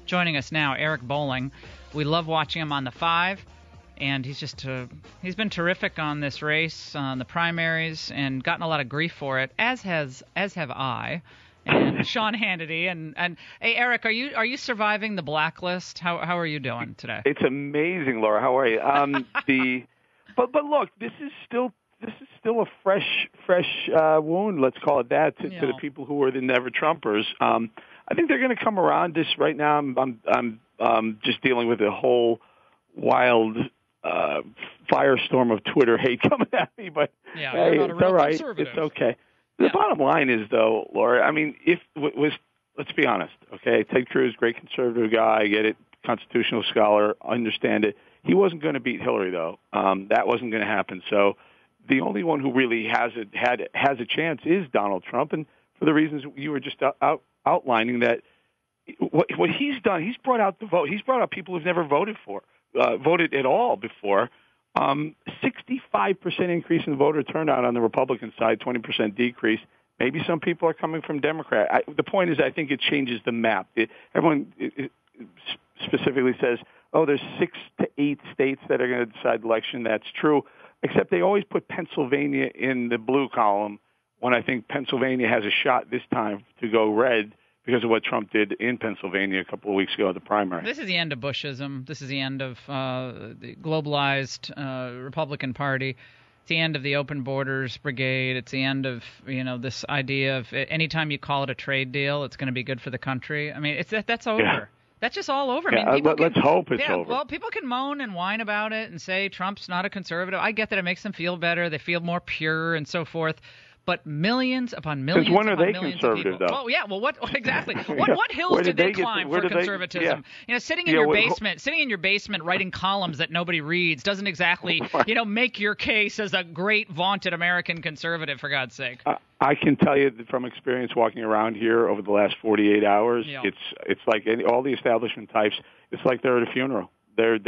joining us now, Eric Bolling. We love watching him on the 5, and he's been terrific on this race, on the primaries, and gotten a lot of grief for it, as have I. And Sean Hannity and hey, Eric, are you surviving the blacklist? How are you doing today? It's amazing, Laura. How are you? But look, this is still a fresh wound. Let's call it that to the people who are the Never Trumpers. I think they're going to come around. This right now, I'm just dealing with a whole wild firestorm of Twitter hate coming at me. But hey, it's all right. It's okay. The bottom line is, though, Laura, I mean, let's be honest, okay? Ted Cruz, great conservative guy, I get it, constitutional scholar, understand it. He wasn't going to beat Hillary, though. That wasn't going to happen. So the only one who really has a chance is Donald Trump, and for the reasons you were just outlining, that what he's done, he's brought out the vote. He's brought out people who've never voted at all before. 65% increase in voter turnout on the Republican side, 20% decrease. Maybe some people are coming from Democrat. The point is, I think it changes the map. Everyone specifically says, oh, there's 6 to 8 states that are going to decide the election. That's true, except they always put Pennsylvania in the blue column when I think Pennsylvania has a shot this time to go red because of what Trump did in Pennsylvania a couple of weeks ago at the primary. This is the end of Bushism. This is the end of the globalized Republican Party. It's the end of the open borders brigade. It's the end of this idea of anytime you call it a trade deal, it's going to be good for the country. I mean, that's over. Yeah. That's just all over. Yeah, I mean, let's hope it's over. Well, people can moan and whine about it and say Trump's not a conservative. I get that it makes them feel better. They feel more pure and so forth. But millions upon millions when are they millions conservative, of people. Though? Well, yeah. Well, what exactly? What hills did they climb for conservatism? Sitting in your basement, writing columns that nobody reads doesn't exactly, make your case as a great vaunted American conservative. For God's sake. I can tell you from experience walking around here over the last 48 hours, it's like all the establishment types. It's like they're at a funeral. They're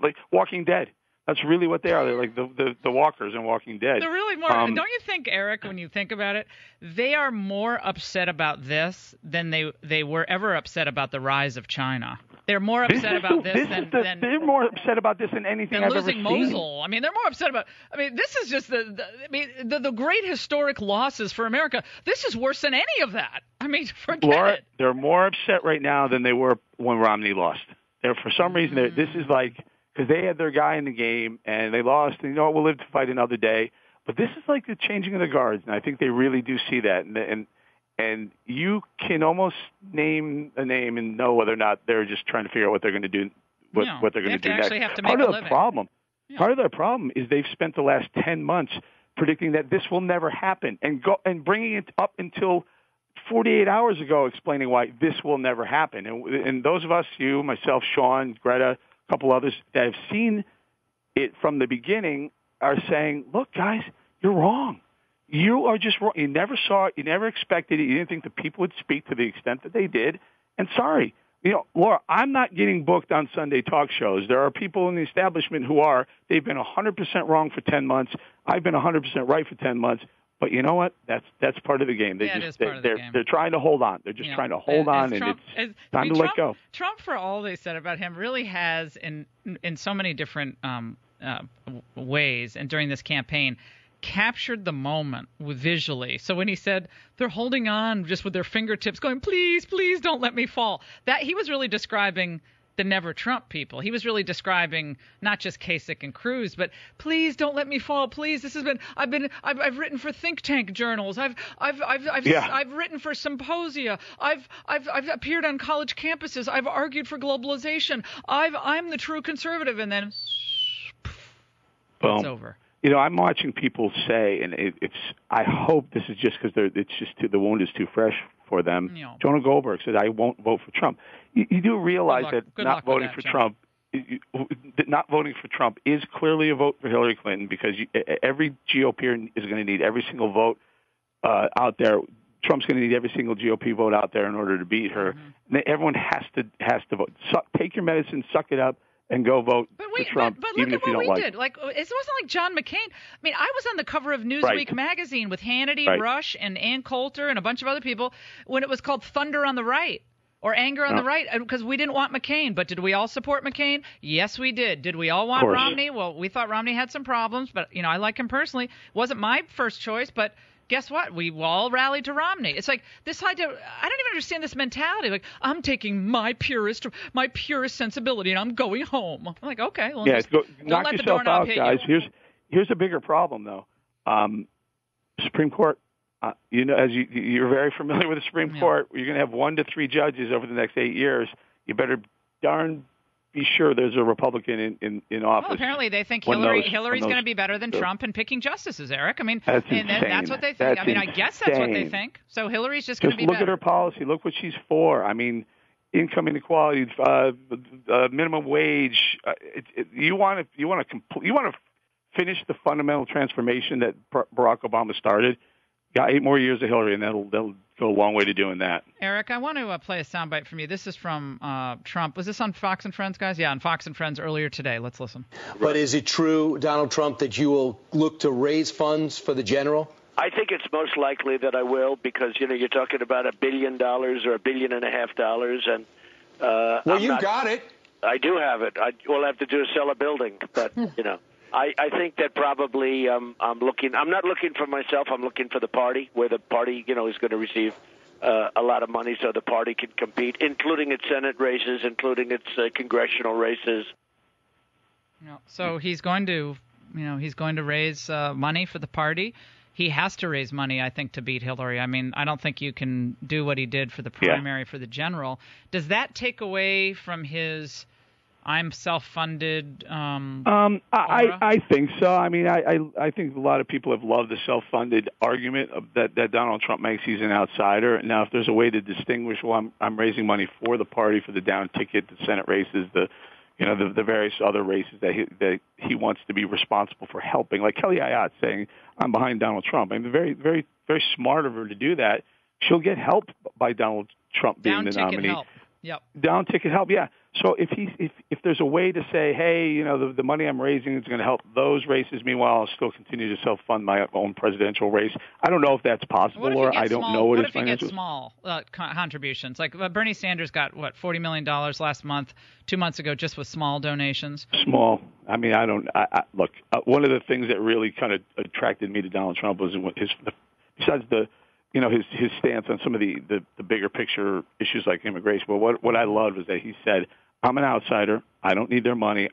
like Walking Dead. That's really what they are. They're like the walkers in Walking Dead. They're really more. Don't you think, Eric, when you think about it, they are more upset about this than they were ever upset about the rise of China. They're more upset about this than they're more upset about this than anything I've ever seen. Losing Mosul. I mean, they're more upset about. I mean, this is just the great historic losses for America. This is worse than any of that. I mean, forget Laura, it. They're more upset right now than they were when Romney lost. For some reason, this is like. Because they had their guy in the game, and they lost, and we'll live to fight another day. But this is like the changing of the guards, and I think they really do see that. And you can almost name a name and know whether or not they're just trying to figure out what they're going to do, what they're going to do next. Have to make a living. Part of their problem is they've spent the last 10 months predicting that this will never happen, and bringing it up until 48 hours ago, explaining why this will never happen. And those of us, you, myself, Sean, Greta, couple others that have seen it from the beginning are saying, look, guys, you're wrong. You are just wrong. You never saw it. You never expected it. You didn't think the people would speak to the extent that they did. And sorry, Laura, I'm not getting booked on Sunday talk shows. There are people in the establishment who are. They've been 100% wrong for 10 months. I've been 100% right for 10 months. But you know what? That's part of the game. They're trying to hold on. They're just trying to hold on, and it's time to let go. Trump, for all they said about him, really has in so many different ways, and during this campaign, captured the moment visually. So when he said they're holding on just with their fingertips, going, "Please, please, don't let me fall," that he was really describing the NeverTrump people. He was really describing not just Kasich and Cruz, but please don't let me fall. Please, this has been. I've written for think tank journals. I've written for symposia. I've appeared on college campuses. I've argued for globalization. I'm the true conservative, and then it's over. I'm watching people say, and I hope this is just because the wound is too fresh for them. Jonah Goldberg said, "I won't vote for Trump." You do realize that not voting for Trump is clearly a vote for Hillary Clinton, because every GOP is going to need every single vote out there. Trump's going to need every single GOP vote out there in order to beat her. Mm-hmm. Everyone has to vote. Take your medicine, suck it up, and go vote for Trump, but even if you don't like it. Like, it wasn't like John McCain. I mean, I was on the cover of Newsweek magazine with Hannity, Rush, and Ann Coulter, and a bunch of other people when it was called Thunder on the Right. Or anger on the right, because we didn't want McCain. But did we all support McCain? Yes, we did. Did we all want Romney? Well, we thought Romney had some problems, but, I like him personally. Wasn't my first choice, but guess what? We all rallied to Romney. It's like this idea. I don't even understand this mentality. Like, I'm taking my purest sensibility, and I'm going home. I'm like, okay. Well, knock yourself out, guys. Here's a bigger problem, though. Supreme Court. As you're very familiar with the Supreme Court, you're going to have 1 to 3 judges over the next 8 years. You better darn be sure there's a Republican in office. Well, apparently they think Hillary's going to be better than Trump in picking justices, Eric. I mean, that's insane. That's what they think. I guess that's what they think. So Hillary's just going to be better. Look at her policy. Look what she's for. I mean, income inequality, minimum wage. You want to finish the fundamental transformation that Barack Obama started. Got 8 more years of Hillary, and that'll go a long way to doing that. Eric, I want to play a soundbite from you. This is from Trump. Was this on Fox and Friends, guys? Yeah, on Fox and Friends earlier today. Let's listen. But is it true, Donald Trump, that you will look to raise funds for the general? I think it's most likely that I will because, you're talking about $1 billion or $1.5 billion. And, you got it. I do have it. All I have to do is sell a building. But, I think that probably I'm not looking for myself. I'm looking for the party, where the party, is going to receive a lot of money so the party can compete, including its Senate races, including its congressional races. So he's going to, raise money for the party. He has to raise money, I think, to beat Hillary. I mean, I don't think you can do what he did for the primary for the general. Does that take away from his I'm self-funded? I think so. I mean, I think a lot of people have loved the self-funded argument that Donald Trump makes. He's an outsider. Now, if there's a way to distinguish, I'm raising money for the party for the down ticket, the Senate races, the various other races that he wants to be responsible for helping. Like Kelly Ayotte saying, I'm behind Donald Trump. I mean, very, very, very smart of her to do that. She'll get help by Donald Trump being the nominee. Help. Yep. Down ticket help, yeah. So if there's a way to say, hey, the money I'm raising is going to help those races, meanwhile I'll still continue to self-fund my own presidential race. I don't know if that's possible, or I don't know what his financial. What if you get small contributions? Like Bernie Sanders got $40 million last month, 2 months ago, just with small donations. Small. I mean, look. One of the things that really kind of attracted me to Donald Trump was besides his stance on some of the bigger picture issues like immigration. But what I loved was that he said, I'm an outsider. I don't need their money.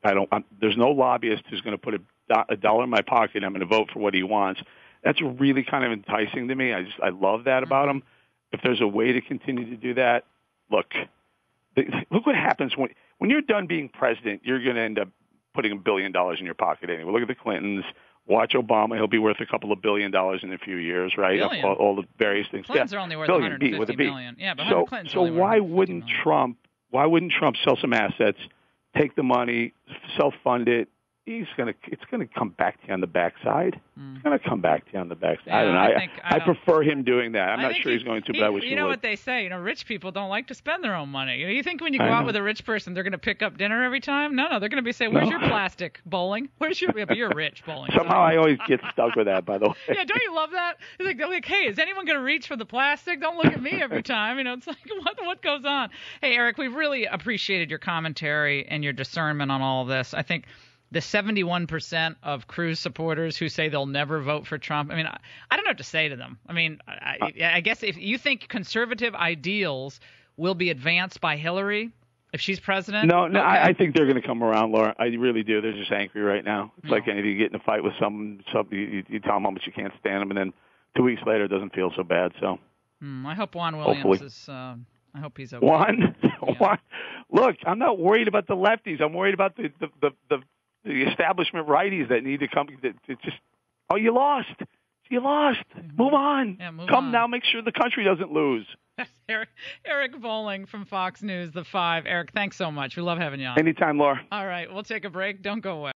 There's no lobbyist who's going to put a dollar in my pocket. I'm going to vote for what he wants. That's really kind of enticing to me. I love that about him. If there's a way to continue to do that, look what happens when you're done being president. You're going to end up putting $1 billion in your pocket anyway. Look at the Clintons. Watch Obama. He'll be worth a couple of $1 billion in a few years, right? All the various things. Clintons are only worth $150 million. Yeah, but Clinton's only worth why wouldn't Trump sell some assets, take the money, self-fund it? It's gonna come back to you on the backside. It's gonna come back to you on the backside. Yeah, I don't know. I prefer him doing that. I'm not sure he's going to, but I wish he would. You know what they say? Rich people don't like to spend their own money. You think when you go out with a rich person, they're going to pick up dinner every time? No, they're going to be saying, "Where's your plastic, Bolling? Where's your?" But you're rich, Bolling. Somehow I always get stuck with that. By the way. Yeah, don't you love that? It's like, hey, is anyone going to reach for the plastic? Don't look at me every time. It's like, what goes on? Hey, Eric, we've really appreciated your commentary and your discernment on all of this. I think the 71% of Cruz supporters who say they'll never vote for Trump, I mean, I don't know what to say to them. I mean, I guess if you think conservative ideals will be advanced by Hillary if she's president. No, okay. I think they're going to come around, Laura. I really do. They're just angry right now. It's like anything. You get in a fight with someone, you tell them how much you can't stand them, and then 2 weeks later it doesn't feel so bad. So I hope Juan Williams is I hope he's okay. Juan? Look, I'm not worried about the lefties. I'm worried about the establishment righties that need to come. You lost. Move on. Yeah, come now. Make sure the country doesn't lose. Eric Bolling from Fox News, The Five. Eric, thanks so much. We love having you on. Anytime, Laura. All right, we'll take a break. Don't go away.